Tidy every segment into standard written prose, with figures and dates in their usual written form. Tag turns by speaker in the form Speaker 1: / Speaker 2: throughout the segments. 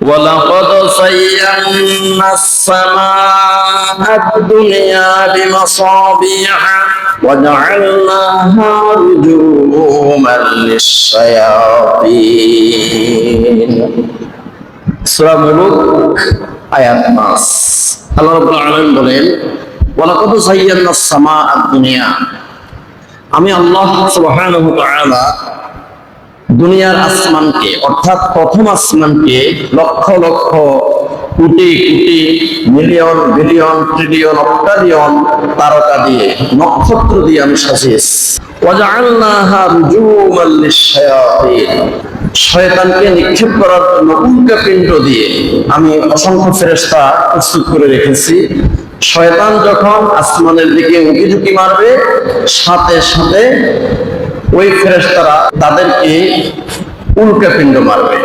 Speaker 1: ولقد زينا السماء الدنيا بمصابيح وجعلناها رجوما للشياطين সূরা মুলুক আয়াত 5 আল্লাহ রাব্বুল আলামিন বলেন ওয়ালাকাদ যায়্যানাস সামাআ দুনিয়া আমি আল্লাহ সুবহানাহু ওয়া তাআলা দুনিয়ার আসমানকে অর্থাৎ প্রথম আসমানকে lakh lakh crore crore million billion trillion অক্টালিয়ন তারকা দিয়ে নক্ষত্র দিয়ে আমি সাজিয়েছি ওয়াজআলনাহা রুজুমান লিশ-শায়াতিন শয়তানকে নিক্ষেপ করার জন্য উল্কাপিণ্ড দিয়ে আমি অসংখ্য ফেরেশতা প্রস্তুত করে রেখেছি শয়তান যখন আসমানের দিকে উঁকি ঝুঁকি মারবে সাথে সাথে ওই ফেরেশতারা তাদেরকে উল্কাপিণ্ড মারবে।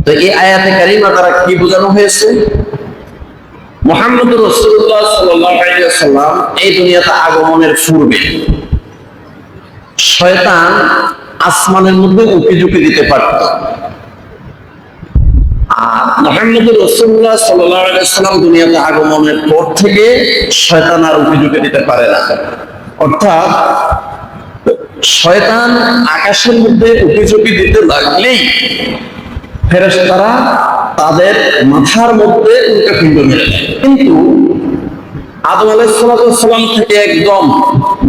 Speaker 1: তো এই আয়াতে কারিমা দ্বারা কি বোঝানো হয়েছে? মুহাম্মদুর রাসূলুল্লাহ সাল্লাল্লাহু আলাইহি ওয়াসাল্লাম এই দুনিয়াতে আগমনের পূর্বে শয়তান আসমানের মধ্যে উঁকি ঝুঁকি দিতে পারত, আর মুহাম্মদুর রাসূলুল্লাহ সাল্লাল্লাহু আলাইহি ওয়াসাল্লাম দুনিয়াতে আগমনের পর থেকে শয়তান আর উঁকি ঝুঁকি দিতে পারে না। অর্থাৎ শয়তান আকাশের মধ্যে উঁকি ঝুঁকি দিতে লাগলেই ফেরেশতারা তাদের মাথার মধ্যে উল্কাপিণ্ড মেরে দেয়। কিন্তু আদম আলাইহিস সালাম থেকে একদম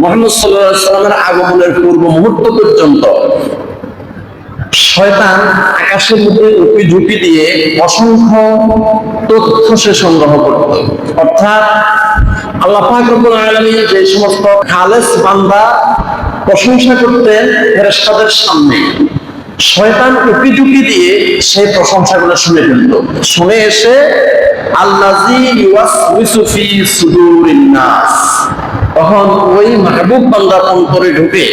Speaker 1: মুহাম্মদ সাল্লাল্লাহু আলাইহি ওয়াসাল্লামের আগমনের পূর্ব মুহূর্ত পর্যন্ত শয়তান আকাশের মধ্যে উঁকি ঝুঁকি দিয়ে অসংখ্য তথ্য সে সংগ্রহ করত। অর্থাৎ আল্লাহ পাক রব্বুল আলামিন যে সমস্ত খালেস বান্দা প্রশংসা করতেন ফেরেশতাদের সামনে, শয়তান উঁকি ঝুঁকি দিয়ে সেই প্রশংসাগুলো শুনে ফেলত। শুনে এসে আল্লাযী ইউওয়াসউইসু ফি সুদুরিন নাস, তখন ওই মাহবুব বান্দার অন্তরে ঢুকে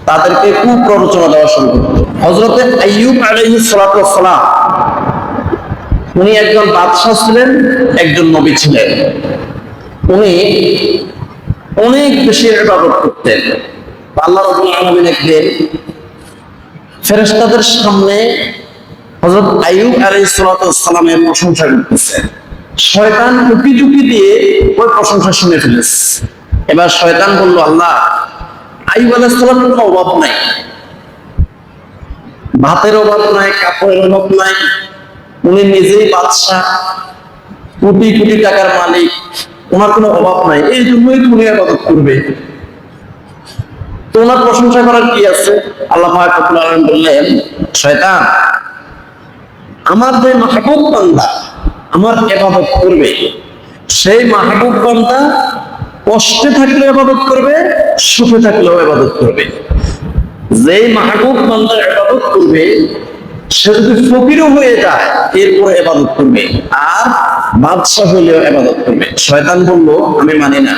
Speaker 1: তাদেরকে কুপ্ররোচনা দেওয়া শুরু করত। হযরতে আইয়ুব আলাইহিস সালাতু ওয়াস সালাম উনি একজন বাদশা ছিলেন, একজন নবী ছিলেন। উনি অনেক বেশি ইবাদত করতেন। আল্লাহ রাব্বুল আলামিন একদিন ফেরেশতাদের সামনে হযরত আইয়ুব আলাইহিস সালাতু ওয়াস সালামের প্রশংসা করতেছেন। শয়তান উঁকি ঝুঁকি দিয়ে ওই প্রশংসা শুনে ফেলেছে। এবার শয়তান বলল, আল্লাহ, আইয়ুব আলাইহিস সালামের কোনো অভাব নাই, ভাতের অভাব নাই, কাপড়ের অভাব নাই, উনি নিজেই বাদশা, কোটি কোটি টাকার মালিক, ওনার কোনো অভাব নাই, এই জন্যই উনি ইবাদত করবে, তো ওনার প্রশংসা করার কি আছে? আল্লাহ পাক রব্বুল আলামিন বললেন, শয়তান, আমার যে মাহবুব বান্দা আমার ইবাদত করবে, সেই মাহবুব বান্দা কষ্টে থাকলে ইবাদত করবে, সুখে থাকলেও ইবাদত করবে। যেই মাহবুব বান্দা ইবাদত করবে সে যদি ফকিরও হয়ে যায় এরপরে ইবাদত করবে, আর বাদশা হলেও ইবাদত করবে। শয়তান বলল, আমি মানি না,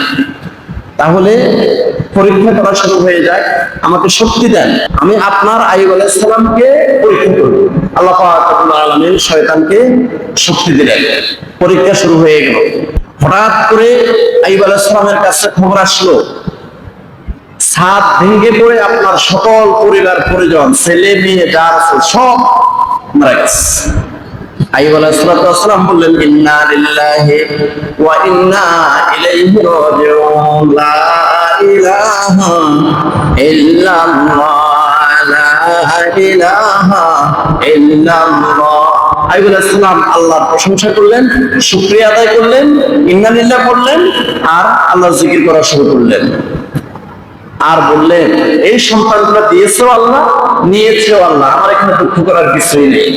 Speaker 1: তাহলে পরীক্ষা করা শুরু হয়ে যায়, আমাকে শক্তি দেন, আমি আপনার আইয়ুব আলাইহিস সালামকে পরীক্ষা করব। আল্লাহ পাক রব্বুল আলামিন শয়তানকে শক্তি দিলেন, পরীক্ষা শুরু হয়ে গেল। হঠাৎ করে আইয়ুব আলাইহিস সালামের কাছে খবর আসলো, ছাদ ভেঙে পড়ে আপনার সকল পরিবার পরিজন, ছেলে মেয়ে যা আছে সব মারা গেছে। আইয়ুব আলাইহিস সালাম বললেন, ইন্না লিল্লাহি ওয়া ইন্না ইলাইহি রাজিউন, লা ইলাহা ইল্লাল্লাহ, লা ইলাহা ইল্লাল্লাহ। আইয়ুব আলাইহিস সালাম আল্লাহর প্রশংসা করলেন, শুকরিয়া আদায় করলেন, ইন্না লিল্লাহ পড়লেন, আর আল্লাহর জিকির করা শুরু করলেন। আর বললেন, এই সন্তানগুলো দিয়েছেও আল্লাহ, নিয়েছেও আল্লাহ, আমার এখানে দুঃখ করার কিছুই নেই।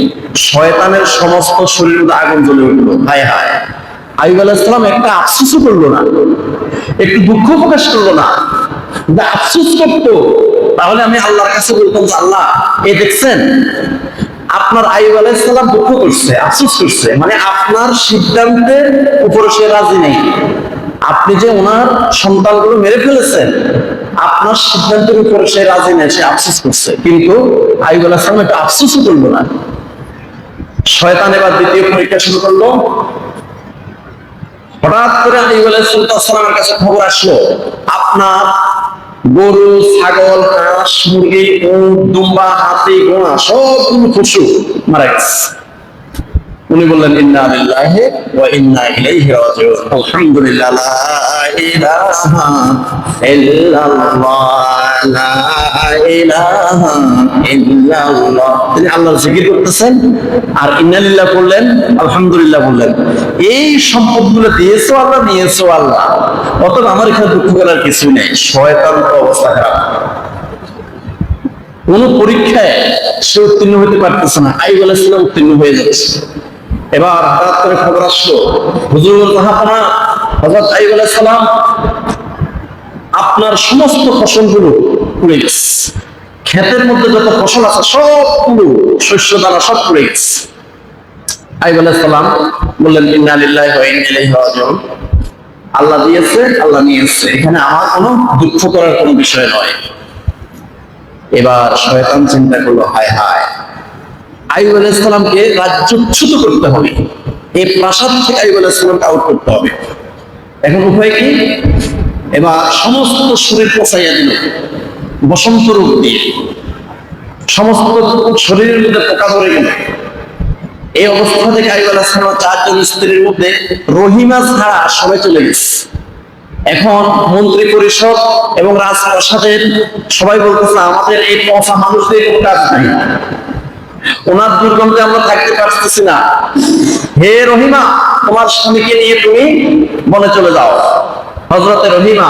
Speaker 1: শয়তানের সমস্ত শরীর আগুন জ্বলে উঠলো। হায় হায়, আইয়ুব আলাইহিস সালাম একটা আফসোসও করলো না, একটু দুঃখ প্রকাশ করলো না। আফসোস করতো তাহলে আমি আল্লাহর কাছে বলতাম যে, আল্লাহ, এই দেখছেন আপনার আইয়ুব আলাইহিস সালাম দুঃখ করছে, আফসোস করছে, মানে আপনার সিদ্ধান্তের উপরে সে রাজি নেই। আপনি যে ওনার সন্তানগুলো মেরে ফেলেছেন, আপনার সিদ্ধান্তের উপরে সে রাজি নেই, সে আফসোস করছে। কিন্তু আইয়ুব আলাইহিস সালাম একটা আফসোসও করলো না। শয়তান এবার দ্বিতীয় পরীক্ষা শুরু করলো। হঠাৎ করে আইয়ুব আলাইহিস সালামের কাছে খবর আসলো, আপনার গরু, ছাগল, হাঁস, মুরগি, উট, দুম্বা, হাতি, ঘোড়া সবগুলো পশু মারা গেছে। উনি বললেন ইন্না লিল্লাহি ওয়া ইন্না ইলাইহি রাজিউন। আলহামদুলিল্লাহ, লা ইলাহা ইল্লাল্লাহ, লা ইলাহা ইল্লাল্লাহ। তিনি আল্লাহর জিকির করতেছেন আর ইন্না লিল্লাহ বললেন, আলহামদুলিল্লাহ বললেন। এই সম্পদগুলো দিয়েছো আল্লাহ, নিয়েছো আল্লাহ, অতএব আমার এখানে দুঃখ করার কিছুই নেই। শয়তান তো অবস্থা খারাপ, কোন পরীক্ষায় সে উত্তীর্ণ হতে পারতেছে না, আইয়ুব আলাইহিস সালাম উত্তীর্ণ হয়ে যাচ্ছে। এবার হঠাৎ করে খবর আসলো, হুজুর জাহাপনা হযরত আইয়ুব আলাইহিস সালাম আপনার সমস্ত ফসলগুলো পুড়ে গেছে, ক্ষেতের মধ্যে যত ফসল আছে সবগুলো শস্য দানা সব পুড়ে গেছে। আইয়ুব আলাইহিস সালাম বললেন ইন্না লিল্লাহি ওয়া ইন্না ইলাইহি রাজিউন। আল্লাহ দিয়েছে, আল্লাহ নিয়েছে, এখানে আমার কোনো দুঃখ করার কোনো বিষয় নয়। এবার শয়তান চিন্তা করলো, হায় হায়, আইয়ুব আলাইহিস সালামকে রাজ্যচ্যুত করতে হবে, এই প্রাসাদ থেকে আইয়ুব আলাইহিস সালামকে আউট করতে হবে। এখন উপায় কি? এবার সমস্ত শরীর পচাইয়া দিল বসন্ত রোগ দিয়ে, সমস্ত শরীরের মধ্যে পোকা ধরে গেল। এই অবস্থা থেকে আইয়ুব আলাইহিস সালাম চারজন স্ত্রীর মধ্যে রহিমা ছাড়া সবাই চলে গেছে। এখন মন্ত্রী পরিষদ এবং রাজপ্রাসাদের সবাই বলতেছে আমাদের এই পচা মানুষদের কোনো কাজ নাই, ওনার দুর্গন্ধে আমরা থাকতে পারতেছি না, হে রহিমা তোমার স্বামীকে নিয়ে তুমি বনে চলে যাও। হযরতে রহিমা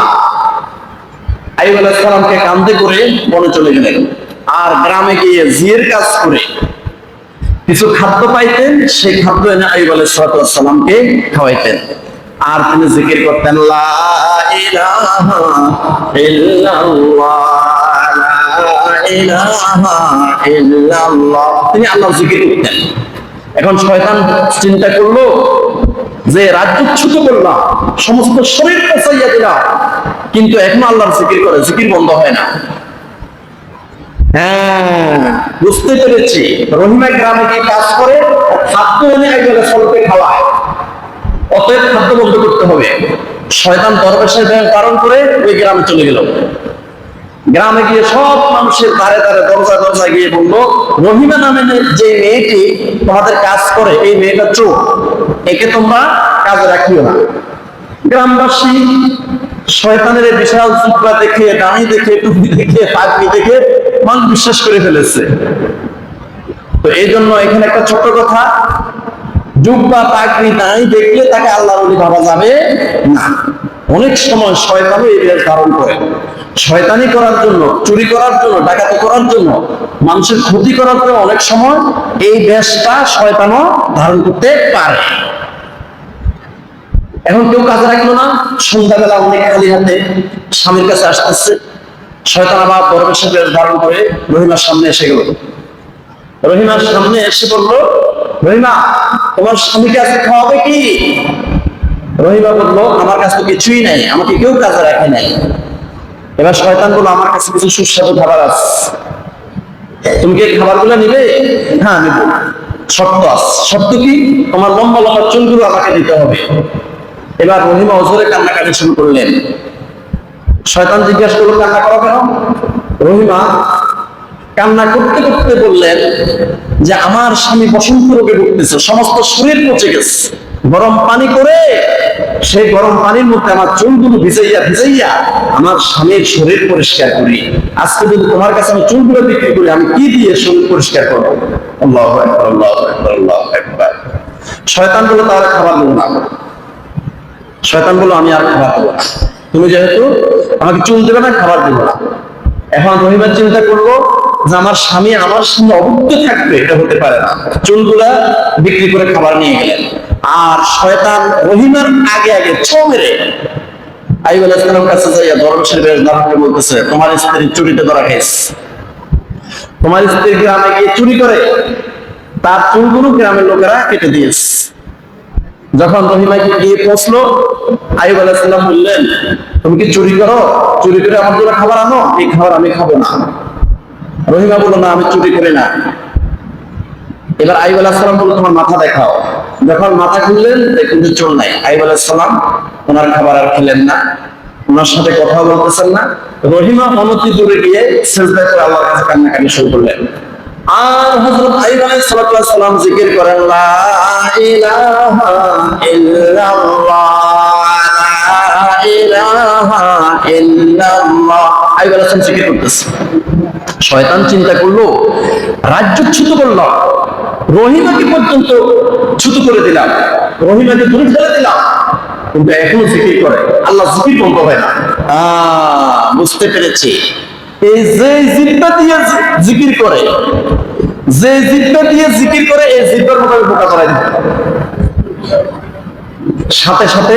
Speaker 1: আইয়ুব আলাইহিস সালামকে কাঁধে করে বনে চলে গেলেন, আর গ্রামে গিয়ে জিয়ের কাজ করে কিছু খাদ্য পাইতেন, সেই খাদ্য এনে আইয়ুব আলাইহিস সালামকে খাওয়াইতেন। আর তিনি জিকির করতেন লা ইলাহা ইল্লাল্লাহ, লা ইলাহা ইল্লাল্লাহ। তিনি আল্লাহর জিকির করতেন। এখন শয়তান চিন্তা করলো যে রাজ্যচ্যুত করলাম, সমস্ত শরীর পচাইয়া দিলাম, কিন্তু এখনো আল্লাহর জিকির করে, জিকির বন্ধ হয় না। হ্যাঁ, বুঝতে পেরেছি, রহিমা গ্রামে গিয়ে কাজ করে খাদ্য এনে আইয়ুব আলাইহিস সালামকে খাওয়ায়, অতএব খাদ্য বন্ধ করতে হবে। শয়তান দরবেশের ব্যাগ ধারণ করে ওই গ্রামে চলে গেল। গ্রামে গিয়ে সব মানুষের দ্বারে দ্বারে দরজা দরজা গিয়ে বললো রহিমা নামে যে মেয়েটি তোমাদের কাজ করে, এই মেয়েটা চোর, একে তোমরা কাজে রাখিও না। গ্রামবাসী শয়তানের বিশাল জুব্বা দেখে, দাড়ি দেখে, টুপি দেখে, পাগড়ি দেখে মানুষ বিশ্বাস করে ফেলেছে। তো এই জন্য এখানে একটা ছোট্ট কথা, জুব্বা পাগড়ি নাই দেখলে তাকে আল্লাহর ওলি ভাবা যাবে না। অনেক সময় শয়তানও এই বেশ ধারণ করে, শয়তানি করার জন্য, চুরি করার জন্য, ডাকাতি করার জন্য, মানুষের ক্ষতি করার জন্য অনেক সময় এই বেশটা শয়তানও ধারণ করতে পারে। এখন কেউ কাজে রাখলো না, সন্ধ্যাবেলা অনেক খালি হাতে স্বামীর কাছে আসতেছে, শয়তান আবার দরবেশের বেশ ধারণ করে রহিমার সামনে এসে গেল। রহিমার সামনে এসে বললো রহিমা তোমার স্বামীকে আজকে খাওয়াবে কি? রহিমা বললো আমার কাছে তো কিছুই নাই, আমাকে কেউ কাজে রাখে নাই। এবার শয়তান বললো আমার কাছে কিছু সুস্বাদু খাবার আছে, তুমি কি খাবারগুলো নিবে? হ্যাঁ নিব, শর্ত আছে। শর্ত কি? তোমার লম্বা লম্বা চুলগুলো আমাকে দিতে হবে। এবার রহিমা ওজোরে কান্নাকাটি শুরু করলেন। শয়তান জিজ্ঞাসা করলো কান্না করো কেন? রহিমা কান্না করতে করতে বললেন যে আমার স্বামী বসন্ত রোগে ভুগতেছে, সমস্ত শরীর পচে গেছে, গরম পানি করে সেই গরম পানির মধ্যে আমার চুলগুলো ভিজাইয়া ভিজাইয়া আমার স্বামীর শরীর পরিষ্কার করি। আজকে যদি তোমার কাছে আমি চুলগুলো বিক্রি করি, আমি কি দিয়ে শরীর পরিষ্কার করবো? আল্লাহু আকবার, আল্লাহু আকবার, আল্লাহু আকবার। শয়তান বলল তাহলে খাবার দেবো না। শয়তান বলল আমি আর খাবার দেবো না, তুমি যেহেতু আমাকে চুল দেবে না, খাবার দেবো না। এখন রহিমা চিন্তা করলো যে আমার স্বামী আমার সঙ্গে অভুক্ত থাকবে, এটা হতে পারে না। চুলগুলা বিক্রি করে খাবার নিয়ে গেলেন। আর শয়তান রহিমার আগে আগে ছো মেরে আইয়ুব আলাইহিস সালামের কাছে যাইয়া দরবেশের বেশ ধারণকে বলতেছে তোমার স্ত্রী চুরিতে ধরা খেয়েছে। তোমার স্ত্রী গ্রামে গিয়ে চুরি করে তার চুলগুলো গ্রামের লোকেরা কেটে দিয়েছে। যখন রহিমাকে গিয়ে পৌঁছলো, আইয়ুব আলাইহিস সালাম বললেন তুমি কি চুরি করো? চুরি করে আমার জন্য খাবার আনো, এই খাবার আমি খাবো না। রহিমা বললো না আমি চুরি করি না। এবার আইয়ুব আলাইহিস সালাম বললো তোমার মাথা দেখাও। যখন মাথা খুললেন দেখুন যে চুল নাই। আইয়ুব আলাইহিস সালাম ওনার খাবার আর খেলেন না, ওনার সাথে কথা বলতেছেন না। রহিমা অনতি দূরে গিয়ে সিজদা করে আল্লাহর কাছে কান্নাকাটি শুরু করলেন। আর হযরত আইয়ুব আলাইহিস সালাম জিকির করেন লা ইলাহা ইল্লাল্লাহ লা ইলাহা ইল্লাল্লাহ। আইয়ুব আলাইহিস সালাম জিকির করতেছে। শয়তান চিন্তা করলো রাজ্যচ্যুত করলাম, রহিমাকে পর্যন্ত চ্যুত করে দিলাম, রহিমাকে দূরে ফেলে দিলাম, কিন্তু এখনো জিকির করে। আল্লাহ জিকির বন্ধ হয় না। বুঝতে পেরেছি। এই যে জিব্বা দিয়ে জিকির করে, যে জিব্বা দিয়ে জিকির করে, এই জিব্বার মতো বোকা করাই দিবে। সাথে সাথে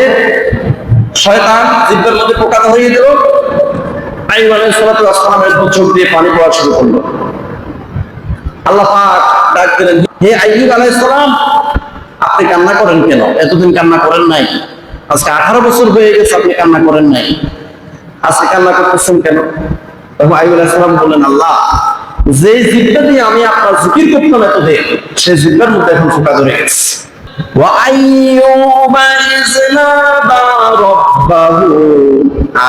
Speaker 1: শয়তান জিব্বার মধ্যে পোকা ধরিয়ে দিল। আইয়ুব আলাইহিস সালামের চোখ দিয়ে পানি পড়া শুরু করলো। আল্লাহ পাক ডাক দিলেন, হে আইয়ুব আলাইহিস সালাম, আপনি কান্না করেন কেন? এতদিন কান্না করেন নাই, আজকে 18 বছর হয়ে গেছে আপনি কান্না করেন নাই, আজকে কান্না করতেছেন কেন? তখন আইয়ুব আলাইহিস সালাম বললেন, আল্লাহ, যে জিব্বা দিয়ে আমি আপনার জিকির করতাম এতদিন, সেই জিব্বার মধ্যে এখন পোকা ধরে গেছে। وأيوب إذ نادى ربه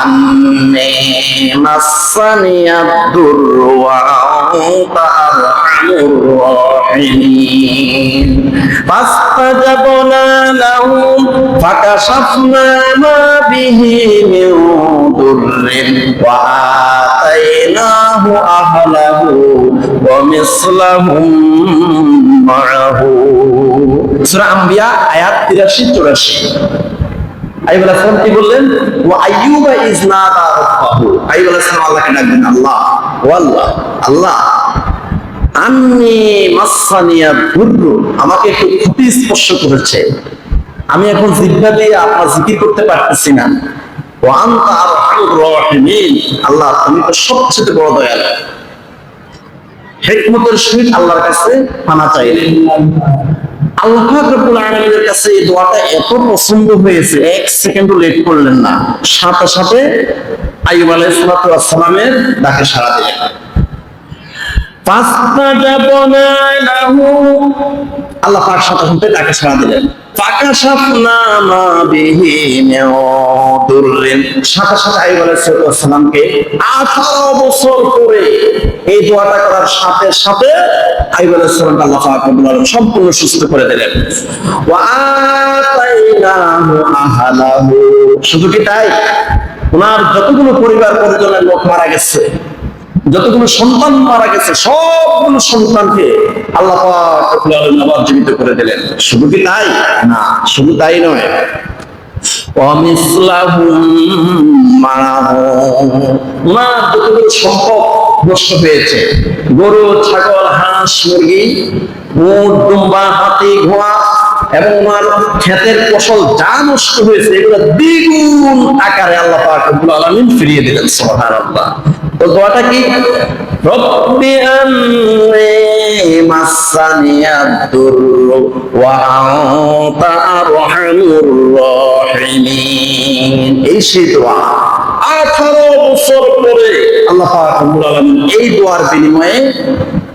Speaker 1: أني مسني الضر وأنت أرحم الراحمين فاستجبنا له فكشفنا ما به من ضر وآتيناه أهله ومثلهم معه। সূরা আম্বিয়া আয়াত 83-84। আইয়ুব আলাইহিস সালাম কি বললেন? ওয়া আইয়ুবা ইজ নাদা রাব্বাহু। আইয়ুব আলাইহিস সালাম আল্লাহকে ডাকলেন, আল্লাহ, ও আল্লাহ, আল্লাহ, আন্নী মাসসানিয়া দুররু, আমাকে একটু ক্ষতি স্পর্শ করেছে, আমি এখন জিহ্বা দিয়ে আপনার জিকির করতে পারতেছি না। ওয়া আনতা আরহামুর রাহিমিন, আল্লাহ তুমি তো সবচেয়ে বড় দয়ালু। হিকমতের সহিত আল্লাহর কাছে পানা চাইলেন। আল্লাহ পাক রব্বুল আলামিনের কাছে এই দোয়াটা এত পছন্দ হয়েছে, এক সেকেন্ডও লেট করলেন না, সাথে সাথে আইয়ুব আলাইহিস সালামের ডাকে সাড়া দিলেন। ফাস্তাজাবনা লাহু, আল্লাহ পাক সাথে সাথে ডাকে সাড়া দিলেন। ফাকাশাফনা মা বিহি মিন দুররিন, সাথে সাথে আইয়ুব আলাইহিস সালামকে 18 বছর পরে এই দোয়াটা করার সাথে সাথে আইয়ুব আলাইহিস সালামকে আল্লাহ পাক রব্বুল আলামিন সম্পূর্ণ সুস্থ করে দিলেন। ওয়া আতাইনাহু আহলাহু, শুধু কি তাই, ওনার যতগুলো পরিবার পরিজনের লোক মারা গেছে, যতগুলো সন্তান মারা গেছে, সবগুলো সন্তানকে আল্লাহ পাক রব্বুল আলামিন আবার জীবিত করে দিলেন। শুধু কি তাই না, শুধু তাই নয়, ওয়ামিসলাহুম মাআহু, ওনার যতগুলো সম্পদ নষ্ট হয়েছে, গরু, ছাগল, হাঁস, মুরগি, উট, দুম্বা, হাতি, ঘোড়া এবং ওনার ক্ষেতের ফসল যা নষ্ট হয়েছে, এগুলো দ্বিগুণ আকারে আল্লাহ পাক রব্বুল আলামিন ফিরিয়ে দিলেন। সুবহানাল্লাহ। তো দোয়াটা কি? রব্বি আন্নী মাসসানিয়াদ দুররু ওয়া আনতা আরহামুর রাহিমিন। এই সেই দোয়া 18 বছর পরে আল্লাহ পাক রব্বুল আলামিন এই দোয়ার বিনিময়ে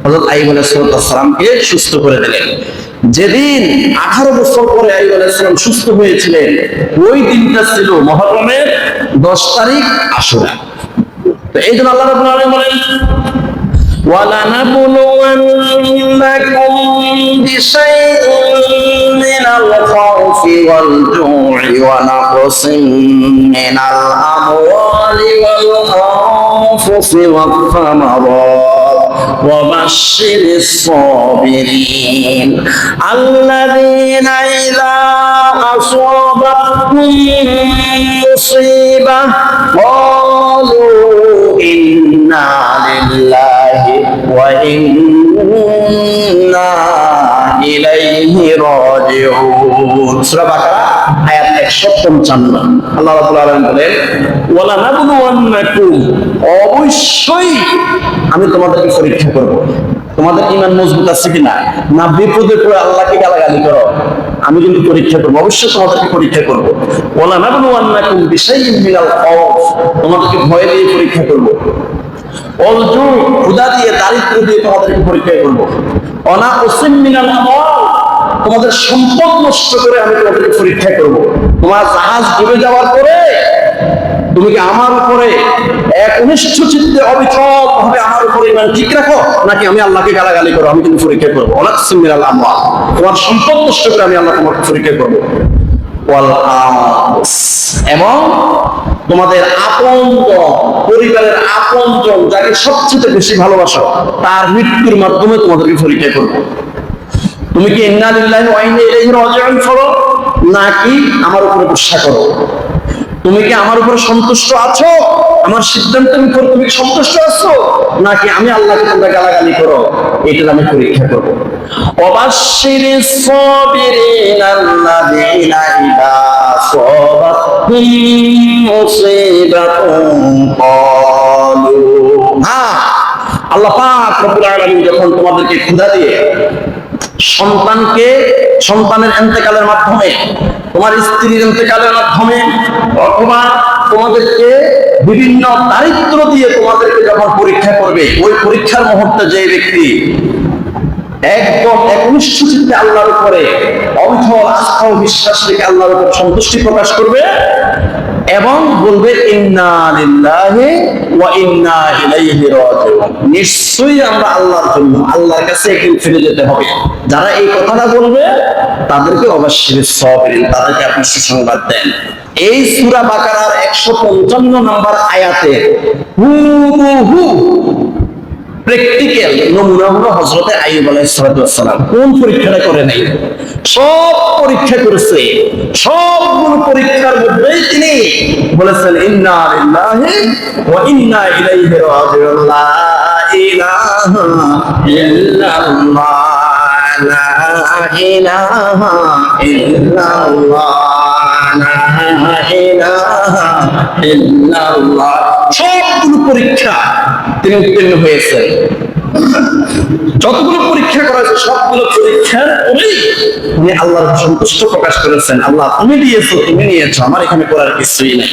Speaker 1: হযরত আইয়ুব আলাইহিস সালামকে সুস্থ করে দিলেন। যেদিন 18 বছর পরে আইয়ুব আলাইহিস সালাম সুস্থ হয়েছিলেন, ওই দিনটা ছিল মুহররমের 10 তারিখ আশুরা। তো এই জন্য আল্লাহ রাব্বুল আলামিন বলেন, وَلَنَبْلُوَنَّكُمْ بِشَيْءٍ مِّنَ الْخَوْفِ وَالْجُوعِ وَنَقْصٍ مِّنَ الْأَمْوَالِ وَالْأَنفُسِ وَالثَّمَرَاتِ وَبَشِّرِ الصَّابِرِينَ الَّذِينَ إِذَا أَصَابَتْهُم مُّصِيبَةٌ قَالُوا إِنَّا لِلَّهِ وَإِنَّا إِلَيْهِ راجعون। সূরা বাকারা আয়াত 155। আল্লাহ রাব্বুল আলামিন বলেন, ওয়ালা নাবলুওয়ান্নাকুম, অবশ্যই আমি তোমাদেরকে পরীক্ষা করব, তোমাদের ঈমান মজবুত আছে কিনা, না বিপদে পড়ে আল্লাহকে গালাগালি করো, আমি কিন্তু পরীক্ষা করব, অবশ্যই তোমাদেরকে পরীক্ষা করব। ওয়ালা নাবলুওয়ান্নাকুম বিশাইইন মিনাল খাউফ, তোমাদেরকে ভয় দিয়ে পরীক্ষা করব, অলজু, ক্ষুধা দিয়ে, দারিদ্র দিয়ে তোমাদেরকে পরীক্ষা করব, অনাকসিম মিনাল আমওয়াল, তোমাদের সম্পদ নষ্ট করে আমি তোমাদেরকে পরীক্ষা করব। তোমার জাহাজ ডুবে যাওয়ার পরে তুমি কি আমার উপরে একনিষ্ঠ চিত্তে অবিচল ভাবে আমার উপরে ইমান ঠিক রাখো, নাকি আমি আল্লাহকে গালাগালি করো? আমি কিন্তু পরীক্ষা করবো। অনাকসিম মিনাল আমওয়াল, তোমার সম্পদ নষ্ট করে আমি আল্লাহ তোমাকে পরীক্ষা করবো। ওয়াল আনফুস, এবং তোমাদের আপনজন, পরিবারের আপনজন, যাকে সবচেয়ে বেশি ভালোবাসো, তার মৃত্যুর মাধ্যমে তোমাদেরকে পরীক্ষা করবো। তুমি কি ইন্না লিল্লাহি ওয়া ইন্না ইলাইহি রাজিউন করো, নাকি আমার উপরে গুসা করো? তুমি কি আমার উপরে সন্তুষ্ট আছো, আমার সিদ্ধান্তের উপর তুমি সন্তুষ্ট আছো, নাকি আমি আল্লাহকে তোমরা গালাগালি করো? এটা আমি পরীক্ষা করব। ওয়াবাশশিরিস সাবিরিনা আল্লাযীনা ইযা আসাবাতহুম মুসিবাতুন ক্বালু, হ্যাঁ, আল্লাহ পাক রব্বুল আলামিন যখন তোমাদেরকে ক্ষুধা দিয়ে সন্তানের ইন্তেকালের মাধ্যমে, তোমার স্ত্রীর ইন্তেকালের মাধ্যমে, অথবা তোমাদেরকে বিভিন্ন দারিদ্র দিয়ে তোমাদেরকে যখন পরীক্ষা করবে, ওই পরীক্ষার মুহূর্তে যে ব্যক্তি একদম একনিষ্ঠ চিত্তে আল্লাহর উপরে অবিচল আস্থা ও বিশ্বাস রেখে আল্লাহর উপর সন্তুষ্টি প্রকাশ করবে এবং বলবে ইন্না লিল্লাহি ওয়া ইন্না ইলাইহি রাজিউন, নিশ্চয়ই আমরা আল্লাহর জন্য, আল্লাহর কাছে একদিন ফিরে যেতে হবে, যারা এই কথাটা বলবে তাদেরকে অবশ্যই সাবিরিন, তাদেরকে আপনি সুসংবাদ দেন। এই সূরা বাকারার 155 নম্বর আয়াতে হুবহু প্র্যাকটিক্যাল নমুনা হলো হযরত আইয়ুব আলাইহিস সালাম। কোন পরীক্ষাটা করে নাই? সব পরীক্ষা করেছে। সবগুলো পরীক্ষার মধ্যেই তিনি বলেছেন ইন্না লিল্লাহি ওয়া ইন্না ইলাইহি রাজিউন, লা ইলাহা ইল্লাল্লাহ, লা ইলাহা ইল্লাল্লাহ, লা ইলাহা ইল্লাল্লাহ। সবগুলো পরীক্ষা তিনি উত্তীর্ণ হয়েছেন। যতগুলো পরীক্ষা করা হয়েছে সবগুলো পরীক্ষার পরেই তিনি আল্লাহর সন্তুষ্ট প্রকাশ করেছেন। আল্লাহ, তুমি দিয়েছো, তুমি নিয়েছো, আমার এখানে করার কিছুই নেই।